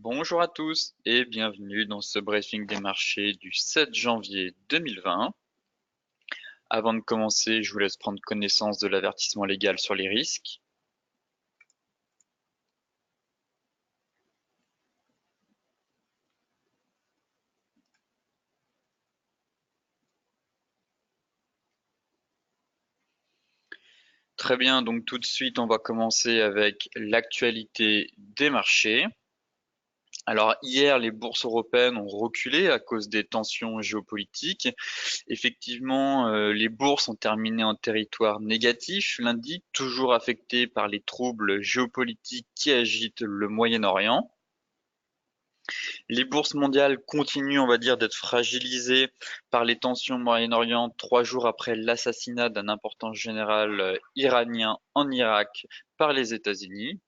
Bonjour à tous et bienvenue dans ce briefing des marchés du 7 janvier 2020. Avant de commencer, je vous laisse prendre connaissance de l'avertissement légal sur les risques. Très bien, donc tout de suite, on va commencer avec l'actualité des marchés. Alors hier, les bourses européennes ont reculé à cause des tensions géopolitiques. Effectivement, les bourses ont terminé en territoire négatif lundi, toujours affectées par les troubles géopolitiques qui agitent le Moyen-Orient. Les bourses mondiales continuent, on va dire, d'être fragilisées par les tensions au Moyen-Orient 3 jours après l'assassinat d'un important général iranien en Irak par les États-Unis.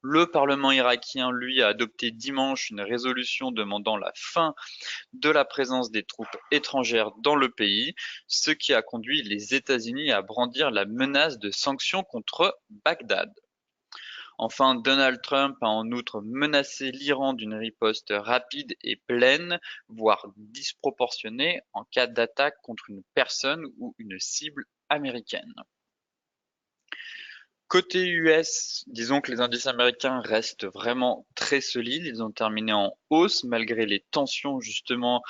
Le Parlement irakien, lui, a adopté dimanche une résolution demandant la fin de la présence des troupes étrangères dans le pays, ce qui a conduit les États-Unis à brandir la menace de sanctions contre Bagdad. Enfin, Donald Trump a en outre menacé l'Iran d'une riposte rapide et pleine, voire disproportionnée, en cas d'attaque contre une personne ou une cible américaine. Côté US, disons que les indices américains restent vraiment très solides. Ils ont terminé en hausse malgré les tensions justement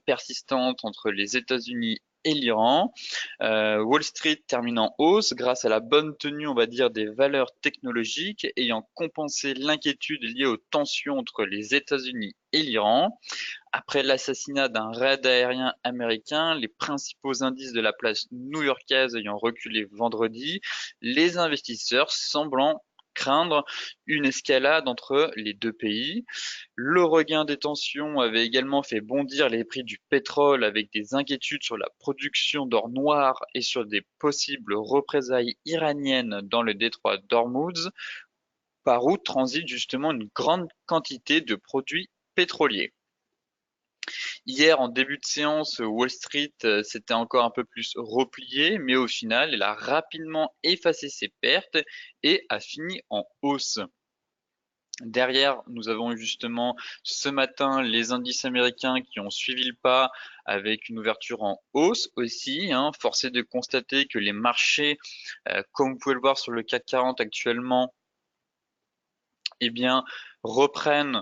persistantes entre les États-Unis et l'Iran. Wall Street termine en hausse grâce à la bonne tenue, on va dire, des valeurs technologiques ayant compensé l'inquiétude liée aux tensions entre les États-Unis et l'Iran. Après l'assassinat d'un raid aérien américain, les principaux indices de la place new-yorkaise ayant reculé vendredi, les investisseurs semblant craindre une escalade entre les deux pays. Le regain des tensions avait également fait bondir les prix du pétrole avec des inquiétudes sur la production d'or noir et sur des possibles représailles iraniennes dans le détroit d'Ormuz, par où transite justement une grande quantité de produits pétroliers. Hier, en début de séance, Wall Street s'était encore un peu plus replié, mais au final, elle a rapidement effacé ses pertes et a fini en hausse. Derrière, nous avons eu justement ce matin les indices américains qui ont suivi le pas avec une ouverture en hausse aussi. Force est de constater que les marchés, comme vous pouvez le voir sur le CAC 40 actuellement, eh bien, reprennent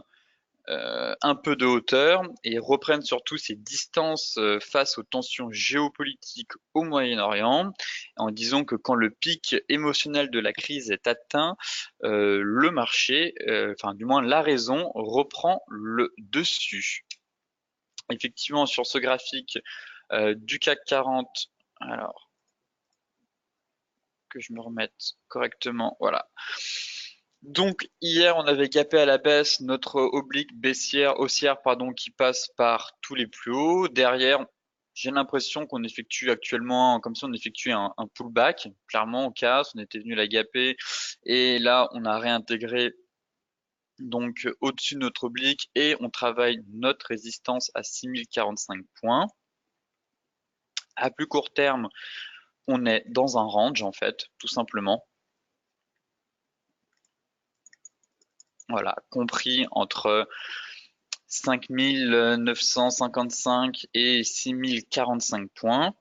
un peu de hauteur et reprennent surtout ces distances face aux tensions géopolitiques au Moyen-Orient, en disant que quand le pic émotionnel de la crise est atteint, le marché, enfin du moins la raison, reprend le dessus. Effectivement, sur ce graphique du CAC 40, alors que je me remette correctement, voilà. Donc hier, on avait gapé à la baisse notre oblique haussière, pardon, qui passe par tous les plus hauts. Derrière, j'ai l'impression qu'on effectue actuellement, comme si on effectuait un pullback. Clairement, au casse, on était venu la gaper et là, on a réintégré donc au-dessus de notre oblique et on travaille notre résistance à 6045 points. À plus court terme, on est dans un range en fait, tout simplement. Voilà, compris entre 5955 et 6045 points.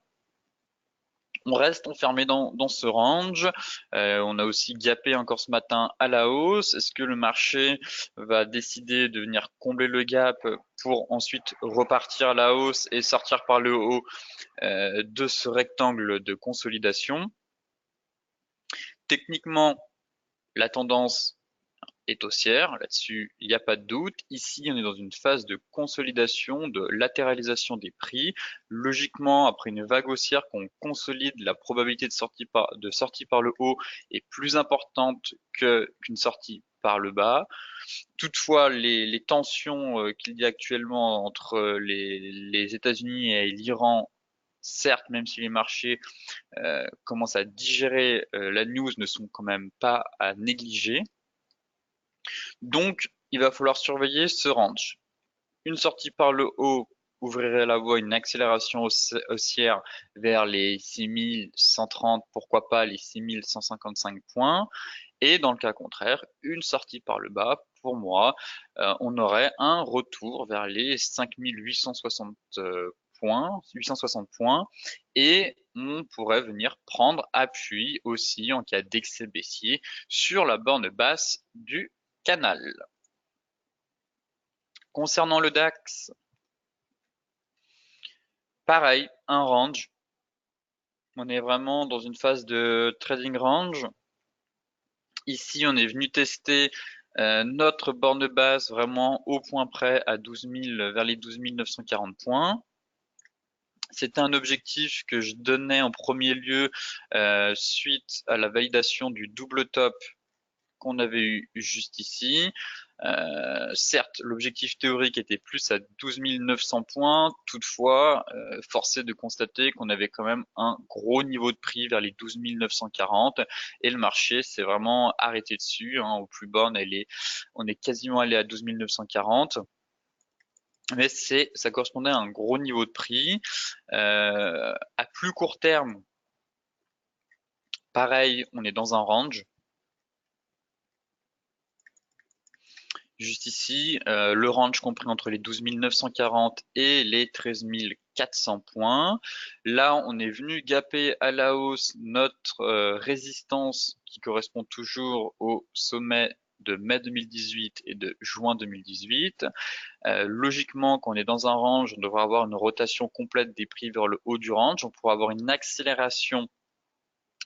On reste enfermé dans ce range. On a aussi gapé encore ce matin à la hausse. Est-ce que le marché va décider de venir combler le gap pour ensuite repartir à la hausse et sortir par le haut de ce rectangle de consolidation? Techniquement, la tendance est haussière, là-dessus il n'y a pas de doute. Ici, on est dans une phase de consolidation, de latéralisation des prix. Logiquement, après une vague haussière qu'on consolide, la probabilité de sortie par le haut est plus importante qu'une sortie par le bas. Toutefois, les tensions qu'il y a actuellement entre les États-Unis et l'Iran, certes, même si les marchés commencent à digérer la news, ne sont quand même pas à négliger. Donc, il va falloir surveiller ce range. Une sortie par le haut ouvrirait la voie à une accélération haussière vers les 6130, pourquoi pas les 6155 points. Et dans le cas contraire, une sortie par le bas, pour moi, on aurait un retour vers les 5860 points, 860 points, et on pourrait venir prendre appui aussi en cas d'excès baissier sur la borne basse du canal. Concernant le DAX, pareil, un range. On est vraiment dans une phase de trading range. Ici, on est venu tester notre borne basse vraiment au point près à 12 000, vers les 12 940 points. C'était un objectif que je donnais en premier lieu suite à la validation du double top qu'on avait eu juste ici. Certes, l'objectif théorique était plus à 12 900 points. Toutefois, force est de constater qu'on avait quand même un gros niveau de prix vers les 12 940 et le marché s'est vraiment arrêté dessus. Hein. Au plus bas, on est quasiment allé à 12 940. Mais ça correspondait à un gros niveau de prix. À plus court terme, pareil, on est dans un range. Juste ici, le range compris entre les 12 940 et les 13 400 points. Là, on est venu gaper à la hausse notre résistance qui correspond toujours au sommet de mai 2018 et de juin 2018. Logiquement, quand on est dans un range, on devrait avoir une rotation complète des prix vers le haut du range. On pourra avoir une accélération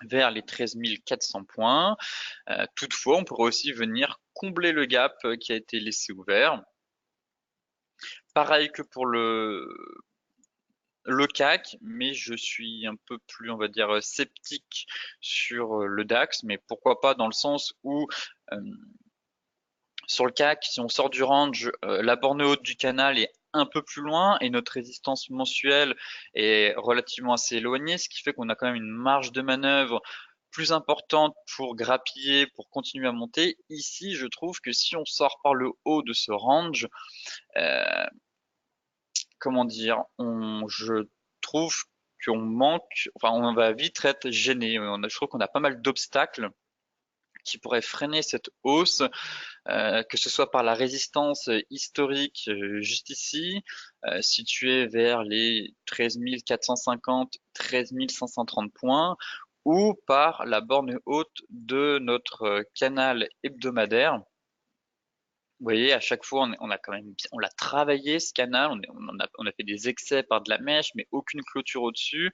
vers les 13 400 points. Toutefois, on pourrait aussi venir combler le gap qui a été laissé ouvert. Pareil que pour le CAC, mais je suis un peu plus, on va dire, sceptique sur le DAX, mais pourquoi pas dans le sens où sur le CAC, si on sort du range, la borne haute du canal est un peu plus loin et notre résistance mensuelle est relativement assez éloignée, ce qui fait qu'on a quand même une marge de manœuvre plus importante pour grappiller, pour continuer à monter. Ici, je trouve que si on sort par le haut de ce range, euh, comment dire, je trouve qu'on manque, enfin, on va vite être gêné. Je trouve qu'on a pas mal d'obstacles qui pourraient freiner cette hausse, que ce soit par la résistance historique juste ici, située vers les 13 450, 13 530 points, ou par la borne haute de notre canal hebdomadaire. Vous voyez, à chaque fois, on a quand même, on l'a travaillé ce canal, on a fait des excès par de la mèche, mais aucune clôture au-dessus,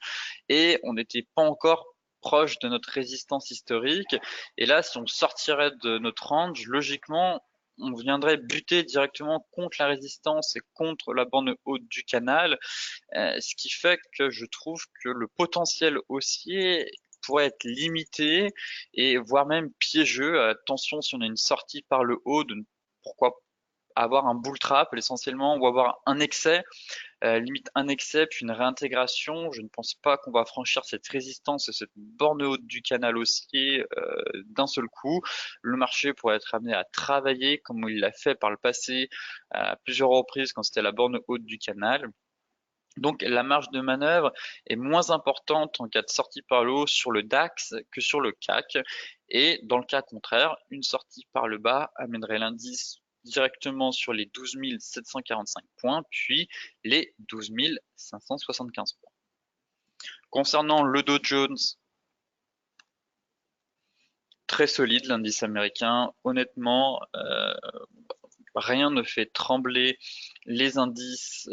et on n'était pas encore proche de notre résistance historique. Et là, si on sortirait de notre range, logiquement, on viendrait buter directement contre la résistance et contre la borne haute du canal, ce qui fait que je trouve que le potentiel haussier pourrait être limité et voire même piégeux. Attention, si on a une sortie par le haut, pourquoi avoir un bull trap essentiellement ou avoir un excès, limite un excès puis une réintégration. Je ne pense pas qu'on va franchir cette résistance et cette borne haute du canal haussier d'un seul coup. Le marché pourrait être amené à travailler comme il l'a fait par le passé à plusieurs reprises quand c'était la borne haute du canal. Donc la marge de manœuvre est moins importante en cas de sortie par le haut sur le DAX que sur le CAC. Et dans le cas contraire, une sortie par le bas amènerait l'indice directement sur les 12 745 points, puis les 12 575 points. Concernant le Dow Jones, très solide l'indice américain. Honnêtement, rien ne fait trembler les indices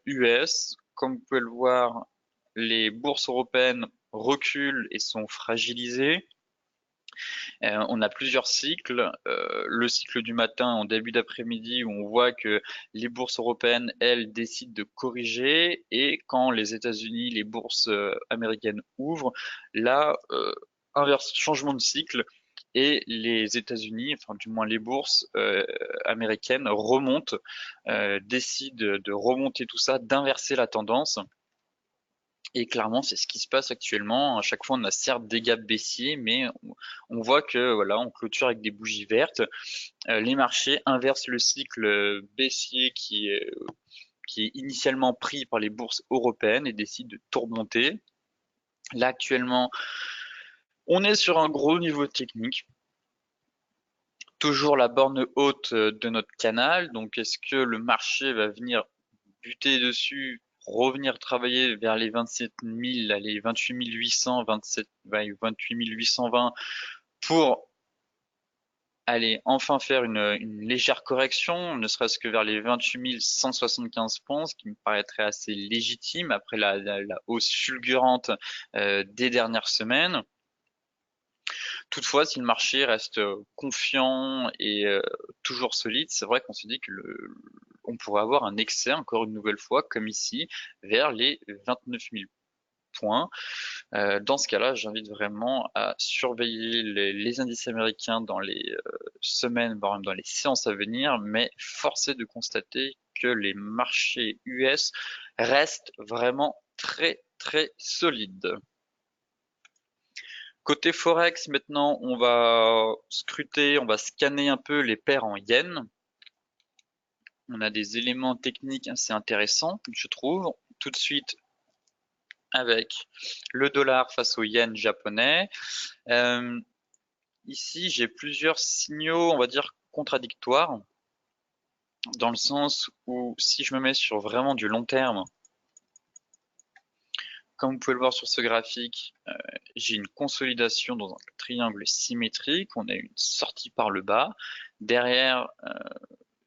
US. Comme vous pouvez le voir, les bourses européennes reculent et sont fragilisées. On a plusieurs cycles. Le cycle du matin en début d'après-midi où on voit que les bourses européennes, elles, décident de corriger et quand les États-Unis, les bourses américaines ouvrent, là, inverse, changement de cycle et les États-Unis, enfin du moins les bourses américaines remontent, décident de remonter tout ça, d'inverser la tendance. Et clairement, c'est ce qui se passe actuellement. À chaque fois, on a certes des gaps baissiers, mais on voit que voilà, on clôture avec des bougies vertes. Les marchés inversent le cycle baissier qui est initialement pris par les bourses européennes et décident de tout remonter. Là, actuellement, on est sur un gros niveau technique. Toujours la borne haute de notre canal. Donc, est-ce que le marché va venir buter dessus, revenir travailler vers les 27 000, les 28 800, 27, 28 820 pour aller enfin faire une légère correction, ne serait-ce que vers les 28 175 points, ce qui me paraîtrait assez légitime après la hausse fulgurante des dernières semaines. Toutefois, si le marché reste confiant et toujours solide, c'est vrai qu'on se dit que on pourrait avoir un excès encore une nouvelle fois, comme ici, vers les 29 000 points. Dans ce cas-là, j'invite vraiment à surveiller les indices américains dans les semaines, voire même dans les séances à venir, mais force est de constater que les marchés US restent vraiment très très solides. Côté Forex, maintenant, on va scruter, on va scanner un peu les paires en yens. On a des éléments techniques assez intéressants, je trouve. Tout de suite, avec le dollar face au yen japonais. Ici, j'ai plusieurs signaux, on va dire, contradictoires, dans le sens où si je me mets sur vraiment du long terme, comme vous pouvez le voir sur ce graphique, j'ai une consolidation dans un triangle symétrique, on a une sortie par le bas. Derrière,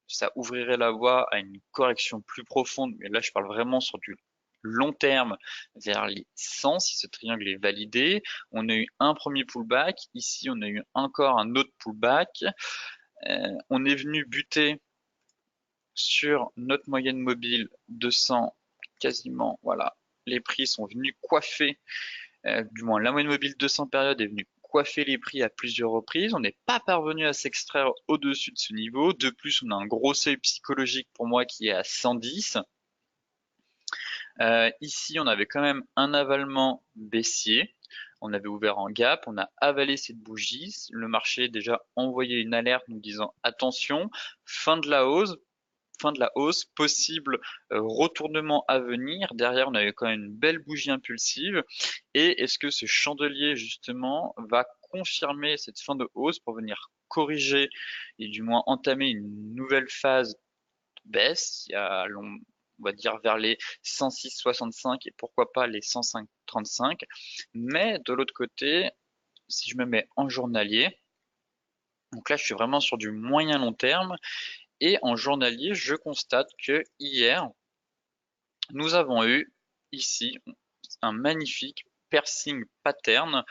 ça ouvrirait la voie à une correction plus profonde, mais là je parle vraiment sur du long terme vers les 100 si ce triangle est validé. On a eu un premier pullback, ici on a eu encore un autre pullback. On est venu buter sur notre moyenne mobile 200 quasiment, voilà, les prix sont venus coiffer, du moins la moyenne mobile 200 période est venue coiffer les prix à plusieurs reprises. On n'est pas parvenu à s'extraire au-dessus de ce niveau. De plus, on a un gros seuil psychologique pour moi qui est à 110. Ici, on avait quand même un avalement baissier. On avait ouvert en gap, on a avalé cette bougie. Le marché a déjà envoyé une alerte nous disant attention, fin de la hausse, possible retournement à venir. Derrière, on avait quand même une belle bougie impulsive. Et est-ce que ce chandelier, justement, va confirmer cette fin de hausse pour venir corriger et du moins entamer une nouvelle phase de baisse? On va dire vers les 106,65 et pourquoi pas les 105,35. Mais de l'autre côté, si je me mets en journalier, donc là je suis vraiment sur du moyen long terme, et en journalier, je constate que hier, nous avons eu ici un magnifique piercing pattern.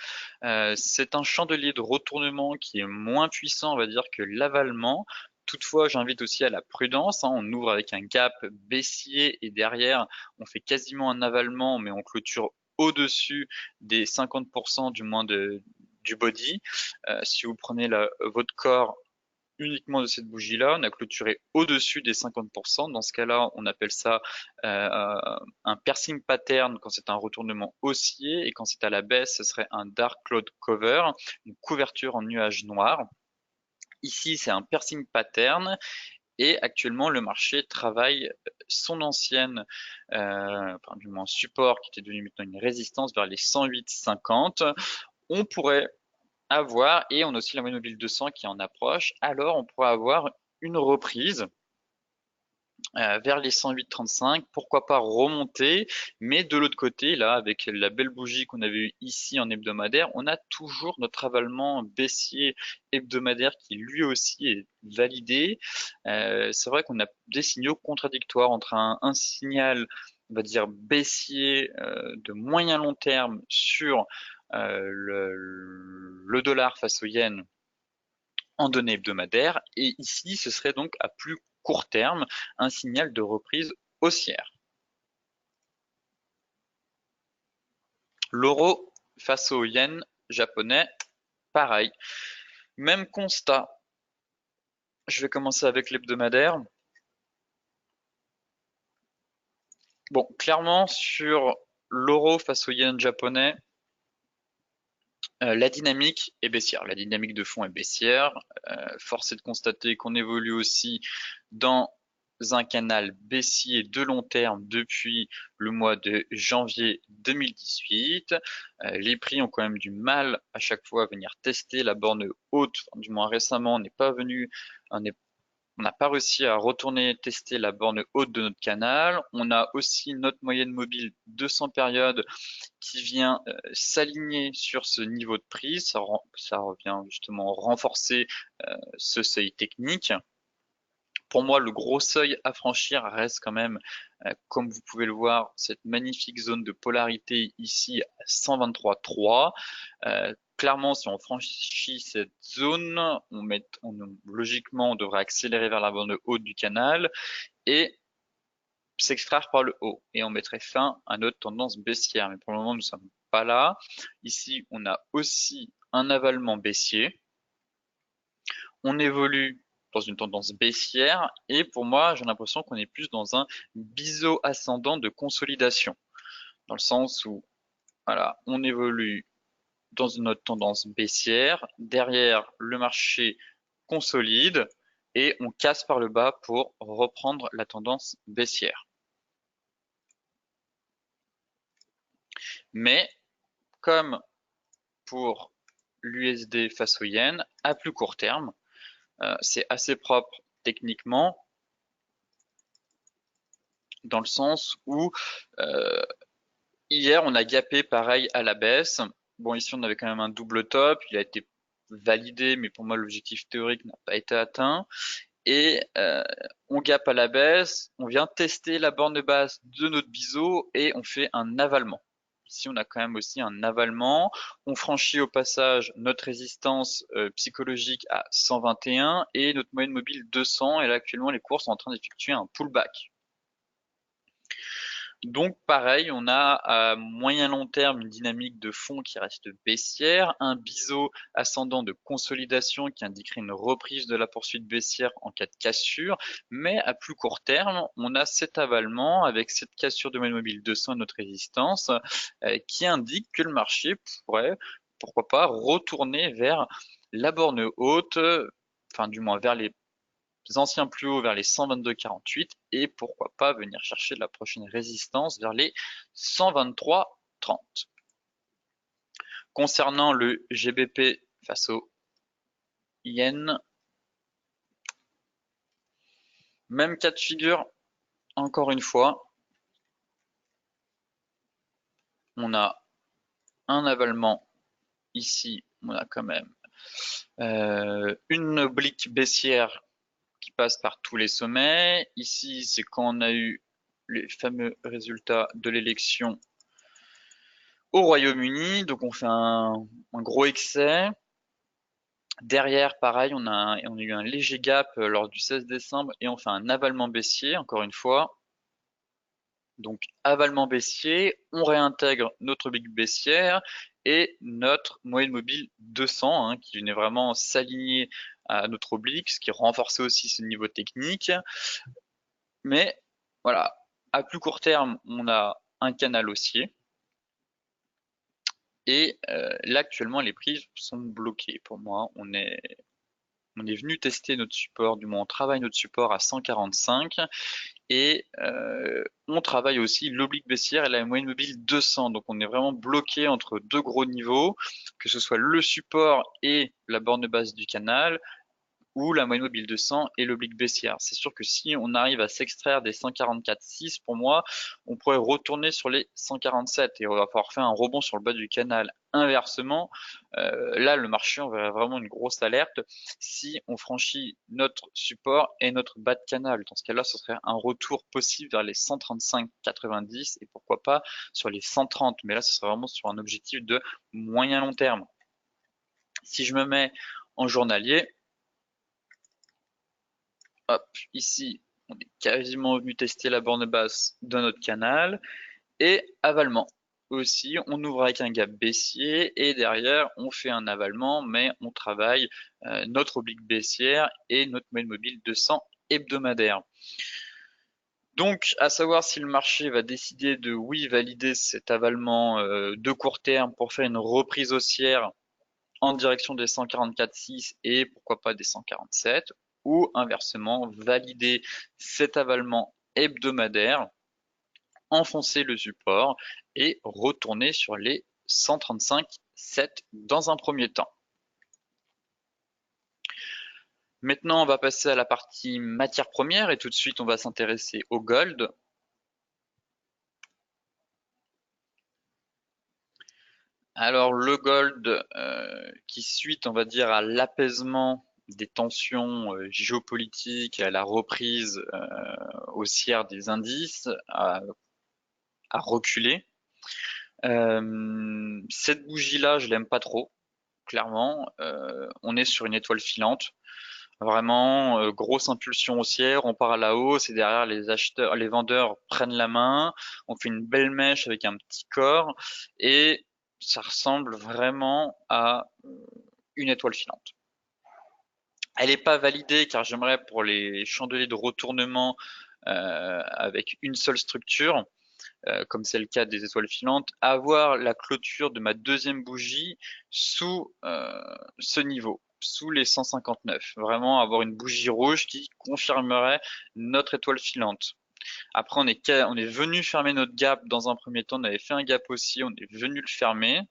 C'est un chandelier de retournement qui est moins puissant, on va dire, que l'avalement. Toutefois, j'invite aussi à la prudence, hein. On ouvre avec un gap baissier et derrière, on fait quasiment un avalement, mais on clôture au-dessus des 50% du moins du body. Si vous prenez votre corps uniquement de cette bougie-là, on a clôturé au-dessus des 50%. Dans ce cas-là, on appelle ça un piercing pattern quand c'est un retournement haussier, et quand c'est à la baisse, ce serait un dark cloud cover, une couverture en nuage noir. Ici, c'est un piercing pattern, et actuellement, le marché travaille son ancienne, enfin, du moins support qui était devenu maintenant une résistance vers les 108,50. On pourrait avoir, et on a aussi la moyenne mobile 200 qui en approche, alors on pourrait avoir une reprise vers les 108,35, pourquoi pas remonter, mais de l'autre côté, là, avec la belle bougie qu'on avait eue ici en hebdomadaire, on a toujours notre avalement baissier hebdomadaire qui lui aussi est validé. C'est vrai qu'on a des signaux contradictoires entre un signal, on va dire, baissier de moyen long terme sur le dollar face au yen en données hebdomadaires, et ici ce serait donc à plus court terme un signal de reprise haussière. L'euro face au yen japonais, pareil, même constat. Je vais commencer avec l'hebdomadaire. Bon, clairement sur l'euro face au yen japonais, la dynamique est baissière, la dynamique de fond est baissière. Force est de constater qu'on évolue aussi dans un canal baissier de long terme depuis le mois de janvier 2018. Les prix ont quand même du mal à chaque fois à venir tester la borne haute. Enfin, du moins récemment, on n'a pas réussi à retourner tester la borne haute de notre canal. On a aussi notre moyenne mobile 200 périodes qui vient s'aligner sur ce niveau de prix. Ça revient justement renforcer ce seuil technique. Pour moi, le gros seuil à franchir reste quand même, comme vous pouvez le voir, cette magnifique zone de polarité ici à 123,3. Clairement, si on franchit cette zone, logiquement, on devrait accélérer vers la bande haute du canal et s'extraire par le haut. Et on mettrait fin à notre tendance baissière. Mais pour le moment, nous ne sommes pas là. Ici, on a aussi un avalement baissier. On évolue dans une tendance baissière et pour moi, j'ai l'impression qu'on est plus dans un biseau ascendant de consolidation. Dans le sens où, voilà, on évolue dans une autre tendance baissière. Derrière, le marché consolide et on casse par le bas pour reprendre la tendance baissière. Mais comme pour l'USD face au yen, à plus court terme, c'est assez propre techniquement, dans le sens où hier on a gapé pareil à la baisse. Bon, ici on avait quand même un double top, il a été validé, mais pour moi l'objectif théorique n'a pas été atteint. Et on gape à la baisse, on vient tester la borne basse de notre biseau et on fait un avalement. Ici, on a quand même aussi un avalement. On franchit au passage notre résistance psychologique à 121 et notre moyenne mobile 200. Et là, actuellement, les cours sont en train d'effectuer un pullback. Donc pareil, on a à moyen long terme une dynamique de fond qui reste baissière, un biseau ascendant de consolidation qui indiquerait une reprise de la poursuite baissière en cas de cassure, mais à plus court terme, on a cet avalement avec cette cassure de moyenne mobile 200 notre résistance qui indique que le marché pourrait, pourquoi pas, retourner vers la borne haute, enfin du moins vers les anciens plus hauts vers les 122,48 et pourquoi pas venir chercher la prochaine résistance vers les 123,30. Concernant le GBP face au yen, même cas de figure, encore une fois, on a un avalement ici, on a quand même une oblique baissière qui passe par tous les sommets. Ici, c'est quand on a eu les fameux résultats de l'élection au Royaume-Uni. Donc on fait un gros excès. Derrière, pareil, on a eu un léger gap lors du 16 décembre et on fait un avalement baissier, encore une fois. Donc avalement baissier, on réintègre notre big baissière et notre moyenne mobile 200 hein, qui venait vraiment s'aligner à notre oblique, ce qui renforçait aussi ce niveau technique. Mais voilà, à plus court terme, on a un canal haussier. Et là, actuellement, les prix sont bloqués. Pour moi, on est venu tester notre support, du moins on travaille notre support à 145 et on travaille aussi l'oblique baissière et la moyenne mobile 200. Donc on est vraiment bloqué entre deux gros niveaux, que ce soit le support et la borne basse du canal, ou la moyenne mobile 200 et l'oblique baissière. C'est sûr que si on arrive à s'extraire des 144,6, pour moi, on pourrait retourner sur les 147 et on va pouvoir faire un rebond sur le bas du canal. Inversement, là, le marché, on verrait vraiment une grosse alerte si on franchit notre support et notre bas de canal. Dans ce cas-là, ce serait un retour possible vers les 135,90 et pourquoi pas sur les 130. Mais là, ce serait vraiment sur un objectif de moyen long terme. Si je me mets en journalier, hop, ici, on est quasiment venu tester la borne basse de notre canal. Et avalement. Aussi, on ouvre avec un gap baissier et derrière, on fait un avalement, mais on travaille notre oblique baissière et notre moyenne mobile 200 hebdomadaire. Donc, à savoir si le marché va décider de, oui, valider cet avalement de court terme pour faire une reprise haussière en direction des 144,6 et pourquoi pas des 147, ou inversement valider cet avalement hebdomadaire, enfoncer le support et retourner sur les 135,7 dans un premier temps. Maintenant, on va passer à la partie matière première et tout de suite, on va s'intéresser au gold. Alors, le gold, qui suite, on va dire, à l'apaisement des tensions géopolitiques et à la reprise haussière des indices, a reculé. Cette bougie-là, je l'aime pas trop, clairement. On est sur une étoile filante. Vraiment, grosse impulsion haussière, on part à la hausse et derrière les vendeurs prennent la main, on fait une belle mèche avec un petit corps et ça ressemble vraiment à une étoile filante. Elle n'est pas validée car j'aimerais pour les chandeliers de retournement avec une seule structure, comme c'est le cas des étoiles filantes, avoir la clôture de ma deuxième bougie sous ce niveau, sous les 159. Vraiment avoir une bougie rouge qui confirmerait notre étoile filante. Après, on est venu fermer notre gap dans un premier temps. On avait fait un gap aussi, on est venu le fermer.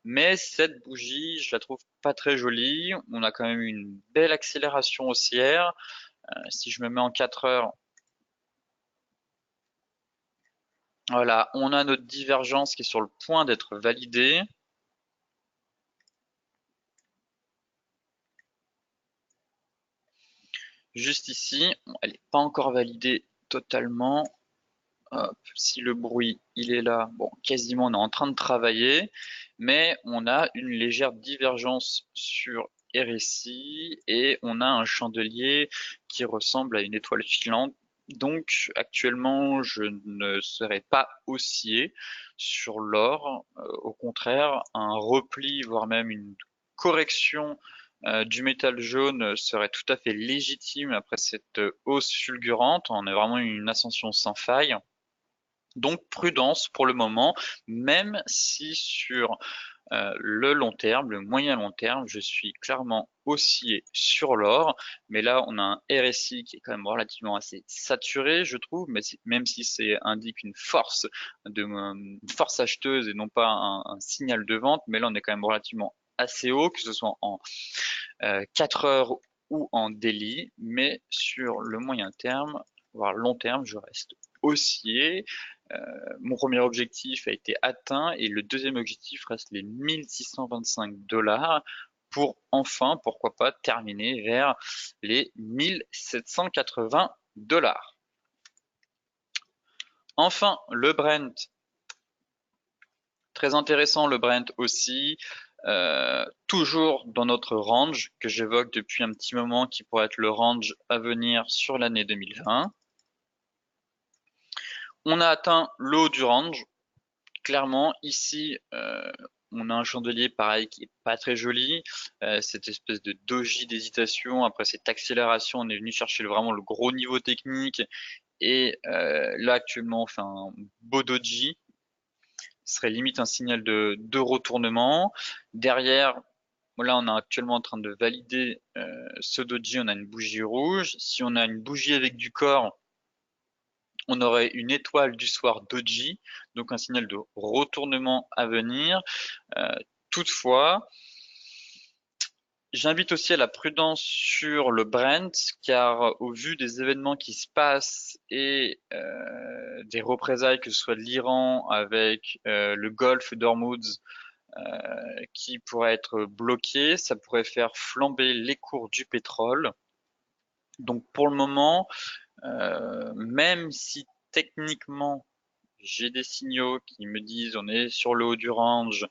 Mais cette bougie, je la trouve pas très jolie. On a quand même une belle accélération haussière. Si je me mets en 4 heures, voilà, on a notre divergence qui est sur le point d'être validée. Juste ici, elle n'est pas encore validée totalement. Hop, si le bruit il est là, bon, quasiment on est en train de travailler, mais on a une légère divergence sur RSI et on a un chandelier qui ressemble à une étoile filante. Donc actuellement, je ne serai pas haussier sur l'or. Au contraire, un repli, voire même une correction du métal jaune serait tout à fait légitime après cette hausse fulgurante. On a vraiment une ascension sans faille. Donc prudence pour le moment, même si sur le long terme, le moyen long terme, je suis clairement haussier sur l'or, mais là on a un RSI qui est quand même relativement assez saturé, je trouve, mais même si c'est indique une force acheteuse et non pas un signal de vente, mais là on est quand même relativement assez haut, que ce soit en 4 heures ou en daily, mais sur le moyen terme, voire long terme, je reste haussier. Mon premier objectif a été atteint et le deuxième objectif reste les 1625 dollars pour enfin, pourquoi pas, terminer vers les 1780 dollars. Enfin, le Brent, très intéressant le Brent aussi, toujours dans notre range que j'évoque depuis un petit moment qui pourrait être le range à venir sur l'année 2020. On a atteint le haut du range. Clairement, ici, on a un chandelier pareil qui est pas très joli. Cette espèce de doji d'hésitation. Après cette accélération, on est venu chercher vraiment le gros niveau technique. Et là, actuellement, on fait un beau doji. Ce serait limite un signal de retournement. Derrière, là, on est actuellement en train de valider ce doji. On a une bougie rouge. Si on a une bougie avec du corps, on aurait une étoile du soir doji, donc un signal de retournement à venir. Toutefois, j'invite aussi à la prudence sur le Brent, car au vu des événements qui se passent et des représailles, que ce soit de l'Iran avec le golfe d'Ormuz qui pourrait être bloqué, ça pourrait faire flamber les cours du pétrole. Donc pour le moment, même si techniquement j'ai des signaux qui me disent on est sur le haut du range,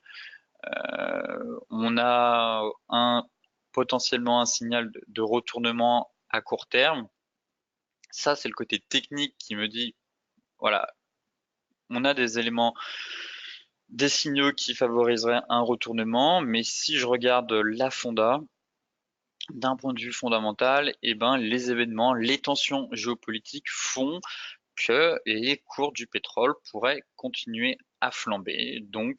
on a potentiellement un signal de retournement à court terme. Ça, c'est le côté technique qui me dit, voilà, on a des éléments, des signaux qui favoriseraient un retournement, mais si je regarde la fonda, d'un point de vue fondamental, eh ben, les événements, les tensions géopolitiques font que les cours du pétrole pourraient continuer à flamber. Donc,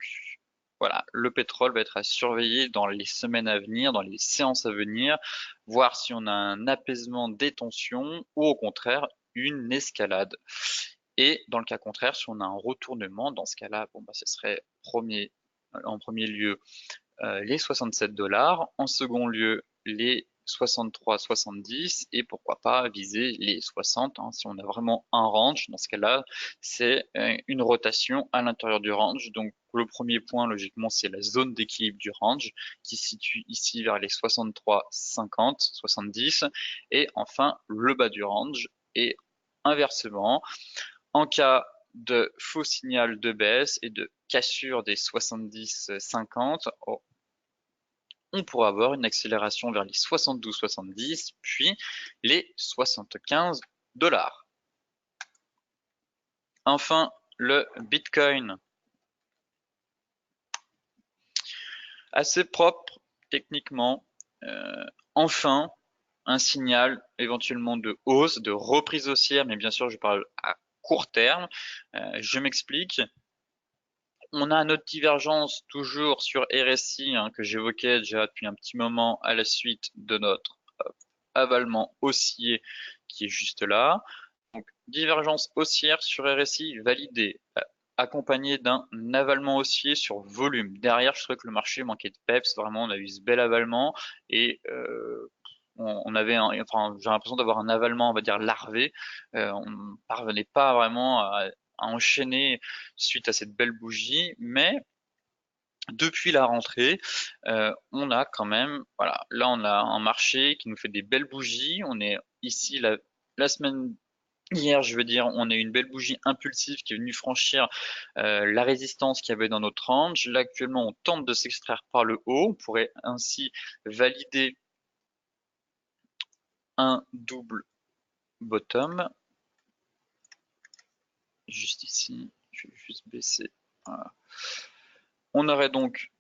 voilà, le pétrole va être à surveiller dans les semaines à venir, dans les séances à venir, voir si on a un apaisement des tensions ou au contraire une escalade. Et dans le cas contraire, si on a un retournement, dans ce cas-là, bon, bah, ce serait en premier lieu les 67 dollars, en second lieu les 63, 70 et pourquoi pas viser les 60 hein, si on a vraiment un range. Dans ce cas-là, c'est une rotation à l'intérieur du range. Donc le premier point, logiquement, c'est la zone d'équilibre du range qui se situe ici vers les 63, 50, 70 et enfin le bas du range et inversement. En cas de faux signal de baisse et de cassure des 70-50, on pourra avoir une accélération vers les 72-70, puis les 75 dollars. Enfin, le Bitcoin. Assez propre techniquement. Enfin, un signal éventuellement de hausse, de reprise haussière, mais bien sûr, je parle à court terme. Je m'explique. On a notre divergence toujours sur RSI hein, que j'évoquais déjà depuis un petit moment à la suite de notre avalement haussier qui est juste là. Donc, divergence haussière sur RSI validée, accompagnée d'un avalement haussier sur volume. Derrière, je trouvais que le marché manquait de peps. Vraiment, on a eu ce bel avalement et on avait, enfin, j'ai l'impression d'avoir un avalement, on va dire larvé. On ne parvenait pas vraiment à enchaîner suite à cette belle bougie, mais depuis la rentrée, on a quand même, voilà, là on a un marché qui nous fait des belles bougies. On est ici la semaine hier, je veux dire, on a eu une belle bougie impulsive qui est venue franchir la résistance qu'il y avait dans notre range. Là actuellement, on tente de s'extraire par le haut. On pourrait ainsi valider un double bottom. Juste ici, je vais juste baisser. Voilà. On aurait donc,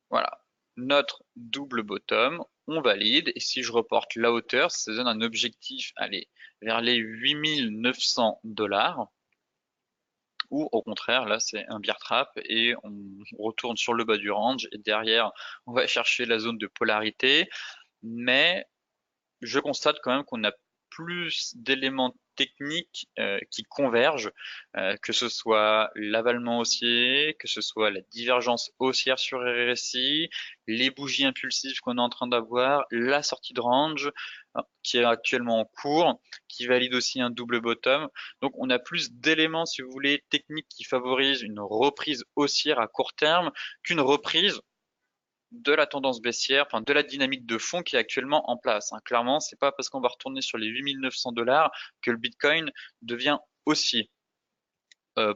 voilà, notre double bottom, on valide, et si je reporte la hauteur, ça donne un objectif, allez, vers les 8900 dollars, ou au contraire, là c'est un bear trap, et on retourne sur le bas du range, et derrière, on va chercher la zone de polarité, mais je constate quand même qu'on a plus d'éléments techniques qui convergent, que ce soit l'avalement haussier, que ce soit la divergence haussière sur RSI, les bougies impulsives qu'on est en train d'avoir, la sortie de range qui est actuellement en cours, qui valide aussi un double bottom. Donc on a plus d'éléments, si vous voulez, techniques qui favorisent une reprise haussière à court terme qu'une reprise de la tendance baissière, enfin de la dynamique de fond qui est actuellement en place. Hein. Clairement, c'est pas parce qu'on va retourner sur les 8900 dollars que le Bitcoin devient haussier.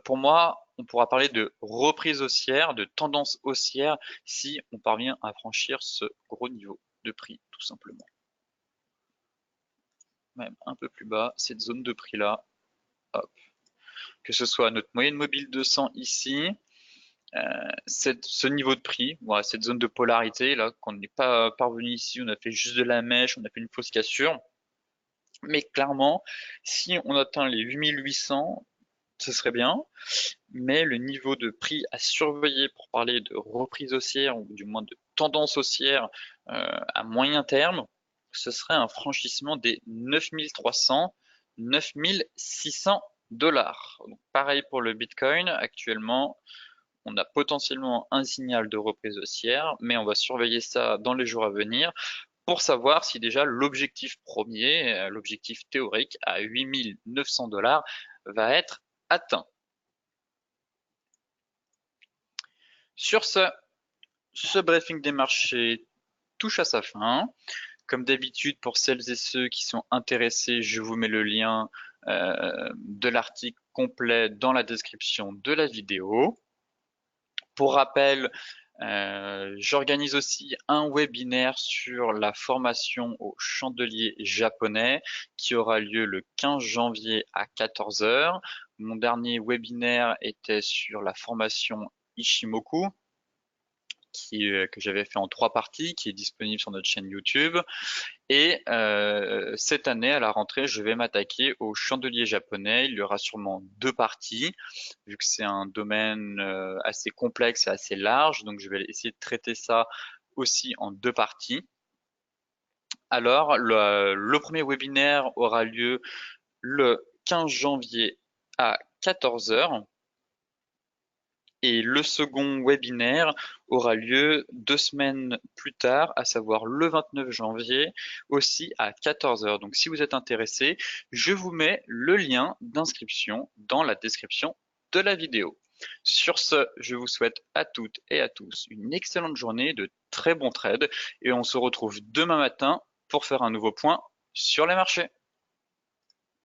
Pour moi, on pourra parler de reprise haussière, de tendance haussière, si on parvient à franchir ce gros niveau de prix, tout simplement. Même un peu plus bas, cette zone de prix là, hop. Que ce soit notre moyenne mobile 200 ici, ce niveau de prix, voilà, cette zone de polarité là, qu'on n'est pas parvenu ici, on a fait juste de la mèche, on a fait une fausse cassure. Mais clairement, si on atteint les 8800, ce serait bien. Mais le niveau de prix à surveiller pour parler de reprise haussière ou du moins de tendance haussière à moyen terme, ce serait un franchissement des 9300, 9600 dollars. Donc, pareil pour le Bitcoin, actuellement, on a potentiellement un signal de reprise haussière, mais on va surveiller ça dans les jours à venir pour savoir si déjà l'objectif premier, l'objectif théorique à 8900 dollars va être atteint. Sur ce briefing des marchés touche à sa fin. Comme d'habitude, pour celles et ceux qui sont intéressés, je vous mets le lien de l'article complet dans la description de la vidéo. Pour rappel, j'organise aussi un webinaire sur la formation au chandelier japonais qui aura lieu le 15 janvier à 14 h. Mon dernier webinaire était sur la formation Ishimoku. que j'avais fait en 3 parties, qui est disponible sur notre chaîne YouTube. Et cette année, à la rentrée, je vais m'attaquer au chandelier japonais. Il y aura sûrement 2 parties, vu que c'est un domaine assez complexe et assez large. Donc, je vais essayer de traiter ça aussi en 2 parties. Alors, le premier webinaire aura lieu le 15 janvier à 14 heures. Et le second webinaire aura lieu 2 semaines plus tard, à savoir le 29 janvier, aussi à 14 heures. Donc si vous êtes intéressé, je vous mets le lien d'inscription dans la description de la vidéo. Sur ce, je vous souhaite à toutes et à tous une excellente journée, de très bons trades, et on se retrouve demain matin pour faire un nouveau point sur les marchés.